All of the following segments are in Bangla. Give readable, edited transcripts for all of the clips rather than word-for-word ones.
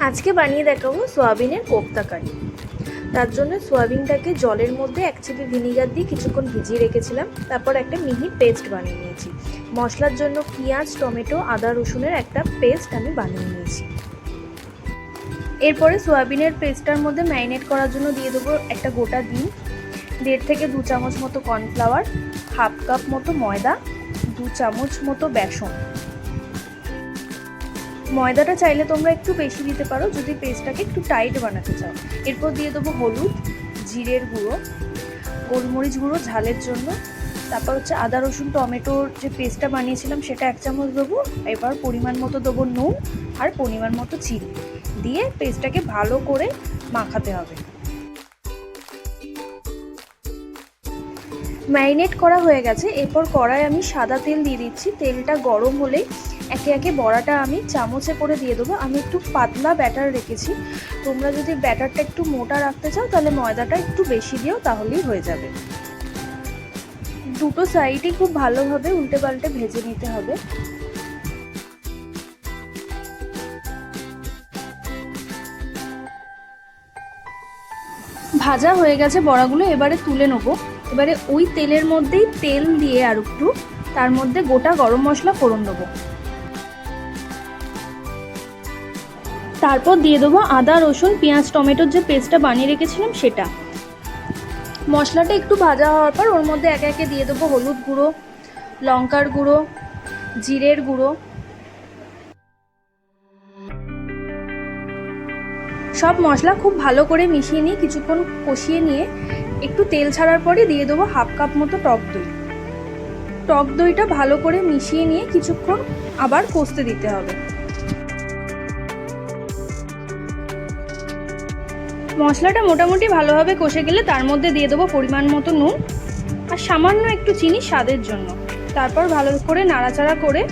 আজকে বানিয়ে দেখাবো সোয়াবিনের কোফতা কারি। তার জন্য সোয়াবিনটাকে জলের মধ্যে 1 চিপি ভিনিগার দিয়ে কিছুক্ষণ ভিজিয়ে রেখেছিলাম। তারপর একটা মিহি পেস্ট বানিয়ে নিয়েছি। মশলার জন্য পেঁয়াজ, টমেটো, আদা, রসুনের একটা পেস্ট আমি বানিয়ে নিয়েছি। এরপরে সোয়াবিনের পেস্টটার মধ্যে ম্যারিনেট করার জন্য দিয়ে দেবো একটা গোটা ডিম, 1.5 থেকে 2 চামচ মতো কর্নফ্লাওয়ার, হাফ কাপ মতো ময়দা, 2 চামচ মতো বেসন। ময়দাটা চাইলে তোমরা একটু বেশি দিতে পারো যদি পেস্টটাকে একটু টাইট বানাতে চাও। এরপর দিয়ে দেবো হলুদ, জিরের গুঁড়ো, গোলমরিচ গুঁড়ো ঝালের জন্য। তারপর হচ্ছে আদা, রসুন, টমেটোর যে পেস্টটা বানিয়েছিলাম সেটা 1 চামচ দেবো। এবার পরিমাণ মতো দেবো নুন আর পরিমাণ মতো চিনি দিয়ে পেস্টটাকে ভালো করে মাখাতে হবে। ম্যারিনেট করা হয়ে গেছে। এরপর কড়ায় আমি সাদা তেল দিয়ে দিচ্ছি। তেলটা গরম হলেই একে একে বড়াটা আমি চামচে করে দিয়ে দেবো। আমি একটু পাতলা ব্যাটার রেখেছি। তোমরা যদি ব্যাটারটা একটু মোটা রাখতে চাও তাহলে ময়দাটা একটু বেশি দিও, তাহলেই হয়ে যাবে। দুটো সাইডই খুব ভালোভাবে উল্টে পাল্টে ভেজে নিতে হবে। ভাজা হয়ে গেছে বড়াগুলো, এবারে তুলে নেবো। এবারে ওই তেলের মধ্যেই তেল দিয়ে আর একটু তার মধ্যে গোটা গরম মশলা ফোড়ন দেবো। তারপর দিয়ে দেবো আদা, রসুন, পেঁয়াজ, টমেটোর যে পেস্টটা বানিয়ে রেখেছিলাম সেটা। মশলাটা একটু ভাজা হওয়ার পর ওর মধ্যে একে একে দিয়ে দেবো হলুদ গুঁড়ো, লঙ্কার গুঁড়ো, জিরের গুঁড়ো। সব মশলা খুব ভালো করে মিশিয়ে নিয়ে কিছুক্ষণ কষিয়ে নিয়ে একটু তেল ছাড়ার পরে দিয়ে দেবো হাফ কাপ মতো টক দই। টক দইটা ভালো করে মিশিয়ে নিয়ে কিছুক্ষণ আবার কষতে দিতে হবে। মশলাটা মোটামুটি ভালোভাবে কষে গেলে তার মধ্যে দিয়ে দেবো পরিমাণ মতো নুন আর সামান্য একটু চিনি স্বাদের জন্য। তারপর ভালো করে নাড়াচাড়া করে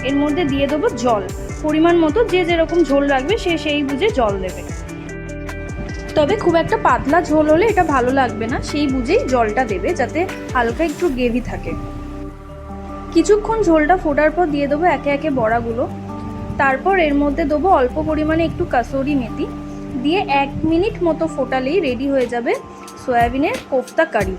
এর মধ্যে দিয়ে দেবো জল পরিমাণ মতো। যে যেরকম ঝোল রাখবে সে সেই বুঝে জল দেবে। তবে খুব একটা পাতলা ঝোল হলে এটা ভালো লাগবে না, সেই বুঝেই জলটা দেবে যাতে হালকা একটু গ্রেভি থাকে। কিছুক্ষণ ঝোলটা ফোটার পর দিয়ে দেবো একে একে বড়াগুলো। তারপর এর মধ্যে দেবো অল্প পরিমাণে একটু কাসুরি মেথি দিয়ে 1 মিনিট মতো ফোটালেই রেডি হয়ে যাবে সয়াবিনের কোফতা কারি।